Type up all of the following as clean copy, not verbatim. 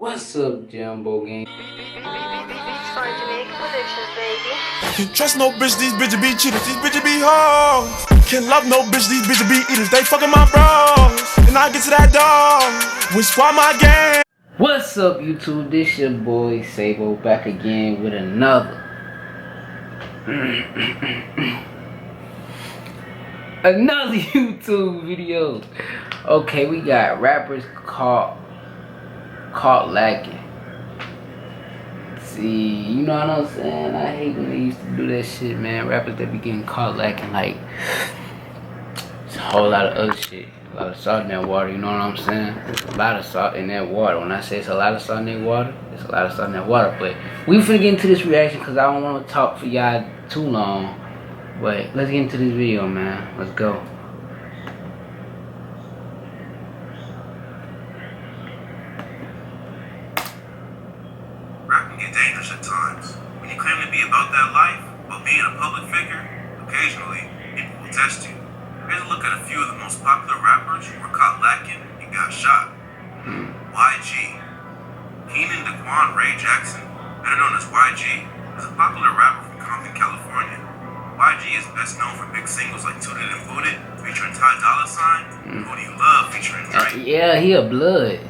What's up, Jumbo Gang? Starting to make predictions, baby. Can't trust no bitch, these bitches be cheaters, these bitches be hoes. Can't love no bitch, these bitches be eaters, they fucking my bros. And I get to that dog, which squad my gang. What's up, YouTube? This your boy Sabo back again with another YouTube video. Okay, we got rappers caught lacking. See, you know what I'm saying? I hate when they used to do that shit, man. Rappers that be getting caught lacking, like, it's a whole lot of other shit. A lot of salt in that water, you know what I'm saying? There's a lot of salt in that water. When I say it's a lot of salt in that water, it's a lot of salt in that water. But we finna get into this reaction because I don't want to talk for y'all too long. But let's get into this video, man. Let's go. Rap can get dangerous at times. When you claim to be about that life, while being a public figure, occasionally, people will test you. Here's a look at a few of the most popular rappers who were caught lacking and got shot. YG. Keenan Daquan Ray Jackson, better known as YG, is a popular rapper from Compton, California. YG is best known for big singles like Tooted and Booted, featuring Ty Dolla $ign, Who Do You Love, featuring Drake. Yeah, he a blood.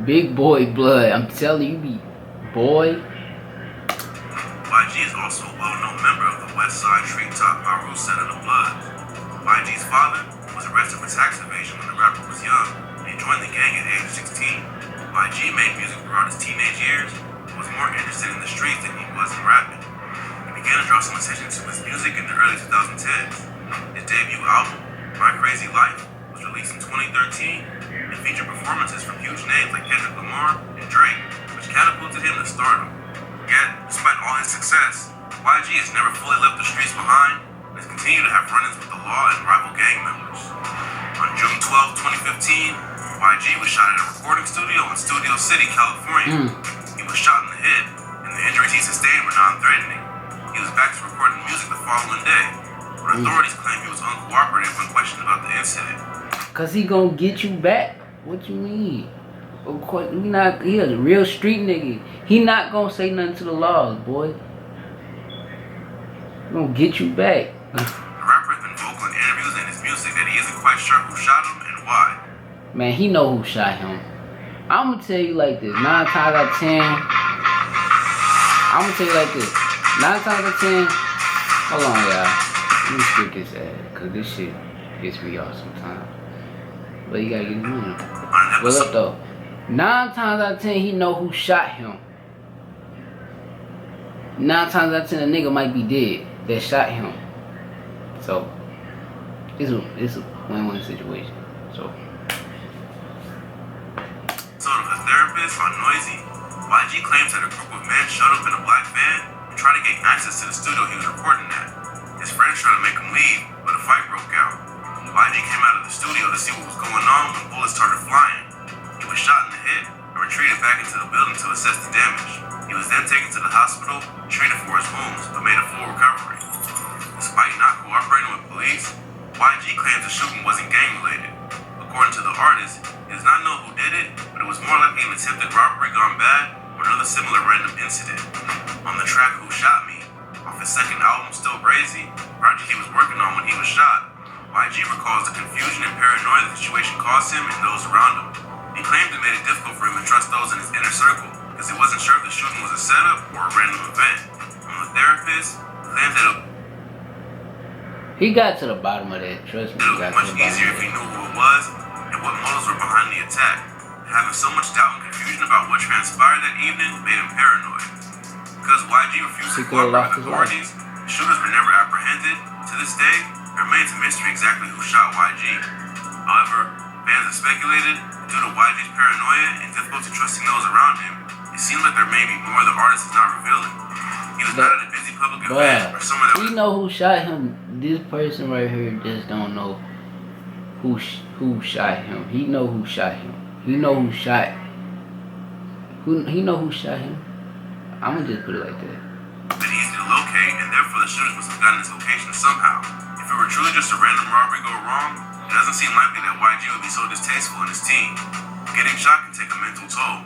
Big boy blood. I'm telling you, be boy. YG is also a well-known member of the West Side Treetop Paru set of the Bloods. YG's father was arrested for tax evasion when the rapper was young, and he joined the gang at age 16. YG made music throughout his teenage years, but was more interested in the streets than he was in rapping. He began to draw some attention to his music in the early 2010s. His debut album, My Crazy Life, was released in 2013 and featured performances from huge names like Kendrick Lamar and Drake, which catapulted him to stardom. Yet, despite all his success, YG has never fully left the streets behind and has continued to have run-ins with the law and rival gang members. On June 12, 2015, YG was shot at a recording studio in Studio City, California. He was shot in the head, and the injuries he sustained were non-threatening. He was back to recording music the following day, but authorities claim he was uncooperative when questioned about the incident. Cause he gonna get you back. What you mean? Of course, he a real street nigga. He not gonna say nothing to the laws, boy. He gonna get you back. The rapper has been vocal in interviews and his music that he isn't quite sure who shot him and why. Man, he know who shot him. I'm gonna tell you like this. 9 times out of 10. I'm gonna tell you like this. 9 times out of 10. Hold on, y'all. Let me skip this ad, cause this shit gets me off sometimes. But you gotta get it moving. What's up though? 9 times out of 10, he know who shot him. 9 times out of 10, a nigga might be dead that shot him. So it's a win-win situation. So Sort of a therapist on Noisy, YG claims that a group of men showed up in a black van and tried to gain access to the studio he was recording at. His friends tried to make him leave, but a fight broke out. YG came out of the studio to see what was going on when bullets started flying. He was shot in the head and retreated back into the building to assess the damage. He was then taken to the hospital, treated for his wounds, but made a full recovery. Despite not cooperating with police, YG claims the shooting wasn't gang-related. According to the artist, he does not know who did it, but it was more likely an attempted robbery gone bad or another similar random incident. On the track Who Shot Me, off his second album Still Brazy, project he was working on when he was shot, YG recalls the confusion and paranoia the situation caused him and those around him. He claimed it made it difficult for him to trust those in his inner circle because he wasn't sure if the shooting was a setup or a random event. From the therapist, he claims that he got to the bottom of that. Trust me, it would be much easier if he knew who it was and what motives were behind the attack. Having so much doubt and confusion about what transpired that evening made him paranoid. Because YG refused to cooperate with authorities, the shooters were never apprehended. To this day, it remains a mystery exactly who shot YG. However, fans have speculated that due to YG's paranoia and difficulty trusting those around him, it seems like there may be more the artist is not revealing. He was not at a busy public event or someone that we know who shot him. This person right here just don't know who shot him. He know who shot him. He know who shot. He know who shot him. I'ma just put it like that. Been easy to locate, and therefore the shooters must have gotten his location somehow. If it were truly just a random robbery go wrong, it doesn't seem likely that YG would be so distasteful in his team. Getting shot can take a mental toll,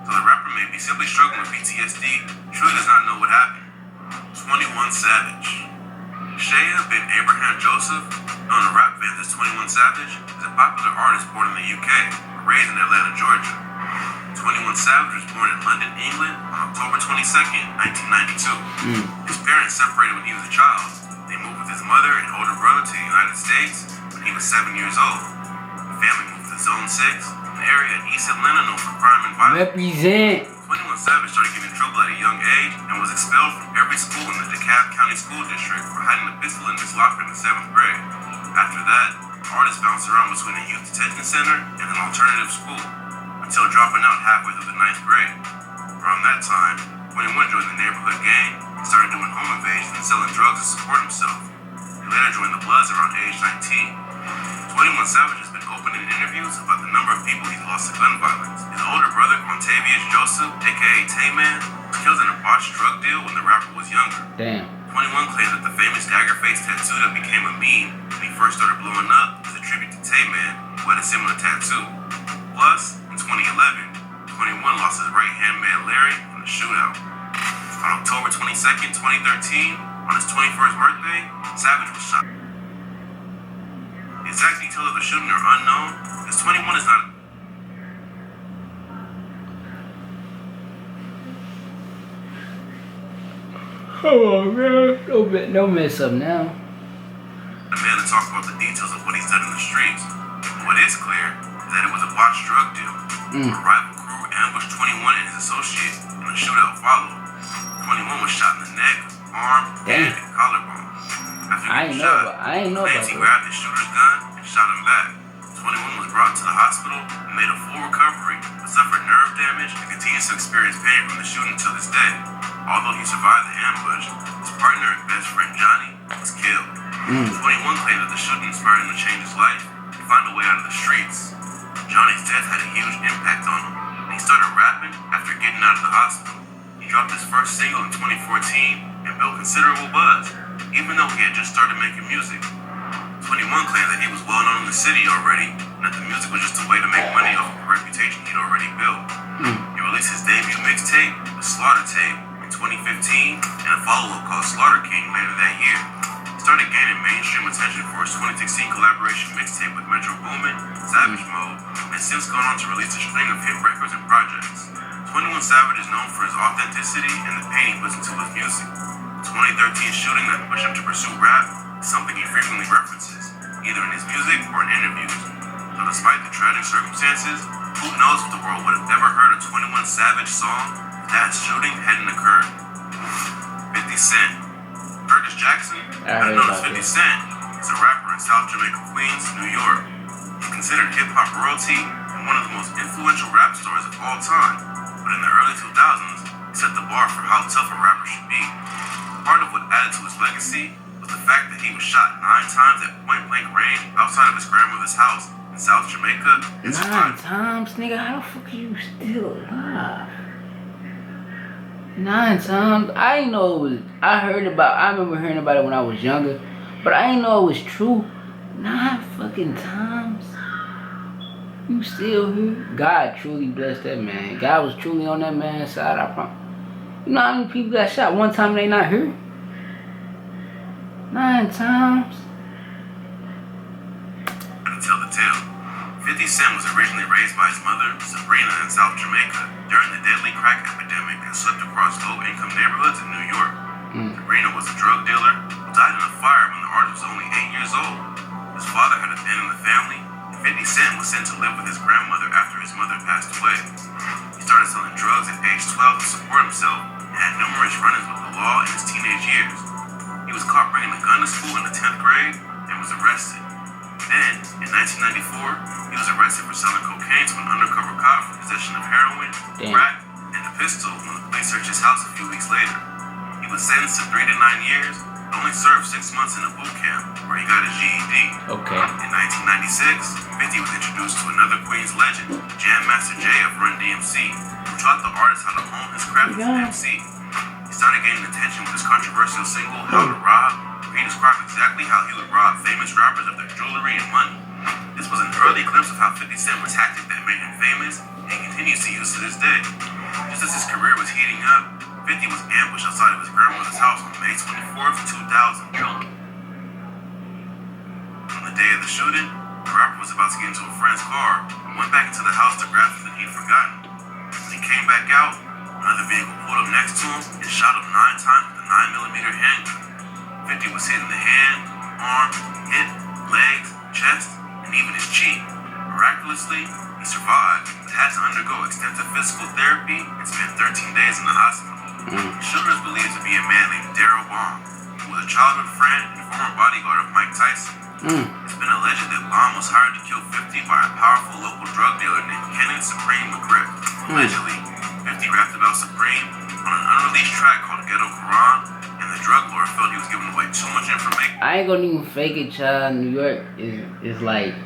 so the rapper may be simply struggling with PTSD, truly does not know what happened. 21 Savage. Shea bin Abraham Joseph, known to rap fans as 21 Savage, is a popular artist born in the UK, but raised in Atlanta, Georgia. 21 Savage was born in London, England on October 22nd, 1992. His parents separated when he was a child. They moved with his mother and older brother to the United States when he was 7 years old. The family moved to Zone 6, an area in East Atlanta known for crime and violence. Represent. 21 Savage started getting in trouble at a young age and was expelled from every school in the DeKalb County School District for hiding a pistol in his locker in the 7th grade. After that, the artist bounced around between a youth detention center and an alternative school, until dropping out halfway through the 9th grade. Around that time, 21 joined the neighborhood gang and started doing home invasions and selling drugs to support himself. He later joined the Bloods around age 19. 21 Savage has been open in interviews about the number of people he's lost to gun violence. His older brother, Quantavious Joseph, aka Tay-Man, was killed in a botched drug deal when the rapper was younger. Damn. 21 claims that the famous dagger face tattoo that became a meme when he first started blowing up is a tribute to Tay-Man, who had a similar tattoo. Plus, in 2011, 21 lost his right-hand man Larry in a shootout. On October 22nd, 2013, on his 21st birthday, Savage was shot. The exact details of the shooting are unknown, as 21 is not... Come on, man. Don't mess up now. ...a man to talk about the details of what he's done in the streets. But what is clear is that it was a botched drug deal. A rival crew ambushed 21 and his associate, and a shootout followed. 21 was shot in the neck, arm, head, and collarbone. After getting shot, I ain't know about he that. grabbed his shooter's gun and shot him back. 21 was brought to the hospital and made a full recovery, but suffered nerve damage and continues to experience pain from the shooting to this day. Although he survived the ambush, his partner and best friend Johnny was killed. 21 claimed that the shooting inspired him to change his life and find a way out of the streets. Johnny's death had a huge impact on him, and he started rapping after getting out of the hospital. He dropped his first single in 2014 and built considerable buzz, even though he had just started making music. 21 claimed that he was well known in the city already, and that the music was just a way to make money off of a reputation he'd already built. He released his debut mixtape, The Slaughter Tape, in 2015, and a follow-up called Slaughter King later that year. He started gaining mainstream attention for his 2016 collaboration mixtape with Metro Boomin, Savage Mode, and has since gone on to release a string of hit records and projects. 21 Savage is known for his authenticity and the pain he puts into his music. The 2013 shooting that pushed him to pursue rap is something he frequently references, either in his music or in interviews. So despite the tragic circumstances, who knows if the world would have ever heard a 21 Savage song if that shooting hadn't occurred. 50 Cent. Curtis Jackson, better known as 50 Cent, is a rapper in South Jamaica, Queens, New York. He's considered hip-hop royalty and one of the most influential rap stars of all time. But in the early 2000s, he set the bar for how tough a rapper should be. Part of what added to his legacy was the fact that he was shot 9 times at point-blank range outside of his grandmother's house in South Jamaica. 9 times, nigga? How the fuck are you still alive? 9 times? I didn't know it was... I remember hearing about it when I was younger, but I didn't know it was true. 9 fucking times? You still here? God truly blessed that man. God was truly on that man's side, I promise. You know how many people got shot one time and they not here? 9 times? To tell the tale, 50 Cent was originally raised by his mother, Sabrina, in South Jamaica during the deadly crack epidemic that swept across low-income neighborhoods in New York. Sabrina was a drug dealer who died in a fire when the artist was only 8 years old. His father had a pen in the family, and 50 Cent was sent to live with his grandmother after his mother passed away. He started selling drugs at age 12 to support himself and had numerous run-ins with the law in his teenage years. He was caught bringing a gun to school in the 10th grade and was arrested. Then, in 1994, he was arrested for selling cocaine to an undercover cop for possession of heroin, crack, and a pistol when the police searched his house a few weeks later. He was sentenced to 3 to 9 years, but only served 6 months in a boot camp where he got his GED. Okay. In 1996, 50 was introduced to another Queens legend, Jam Master Jay of Run DMC, who taught the artist how to hone his craft as an MC. He started gaining attention with his controversial single, How to Rob, where he described exactly how he would rob famous rappers of their jewelry and money. This was an early glimpse of how 50 Cent was tactic that made him famous and continues to use to this day. Just as as his career was heating up, 50 was ambushed outside of his grandmother's house on May 24th, 2000. On the day of the shooting, the rapper was about to get into a friend's car and went back into the house to grab something he'd forgotten. When he came back out, another vehicle pulled up next to him and shot him 9 times with a 9mm handgun. 50 was hit in the hand, arm, hip, legs, chest, and even his cheek. Miraculously, he survived, but had to undergo extensive physical therapy and spent 13 days in the hospital. The shooter is believed to be a man named Darrell Baum, who was a childhood friend and former bodyguard of Mike Tyson. It's been alleged that Baum was hired to kill 50 by a powerful local drug dealer named Kenneth Supreme McGriff. Allegedly, 50 rapped about Supreme on an unreleased track called Ghetto Quran, and the drug lord felt he was giving away too much information. I ain't gonna even fake it, child. New York is like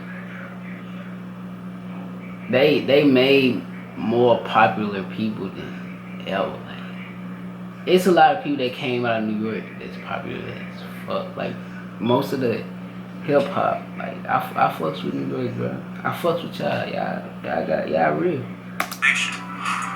they made more popular people than ever. Like, it's a lot of people that came out of New York that's popular as fuck. Like most of the hip hop, like I fucks with New York, bro. I fucks with y'all. Y'all real.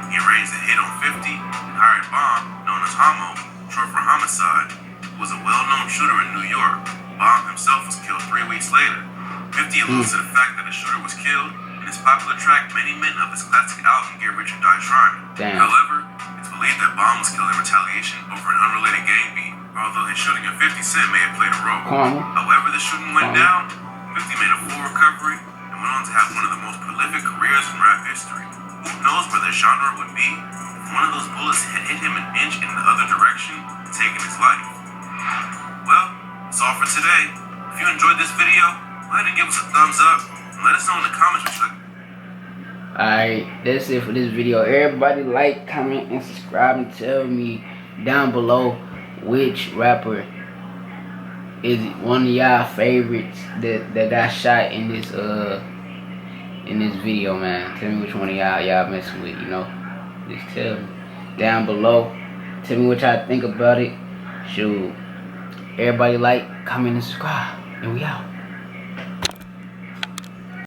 He arranged a hit on 50 and hired Baum, known as Homo, short for homicide, who was a well-known shooter in New York. Baum himself was killed 3 weeks later. 50 alludes to the fact that the shooter was killed in his popular track Many Men of his classic album Get Rich or Die Trying. Damn. However, it's believed that Baum was killed in retaliation over an unrelated gang beef, although his shooting of 50 Cent may have played a role. However the shooting went down, 50 made a full recovery and went on to have one of the most prolific careers in rap history. Who knows where the genre would be if one of those bullets had hit him an inch in the other direction and taken his life. Well, that's all for today. If you enjoyed this video, go ahead and give us a thumbs up and let us know in the comments what you like. Alright, that's it for this video. Everybody like, comment, and subscribe, and tell me down below which rapper is one of y'all favorites that got shot in this video, man. Tell me which one of y'all messing with, you know. Just tell me down below. Tell me what y'all think about it. Shoot. Everybody like, comment, and subscribe. And we out.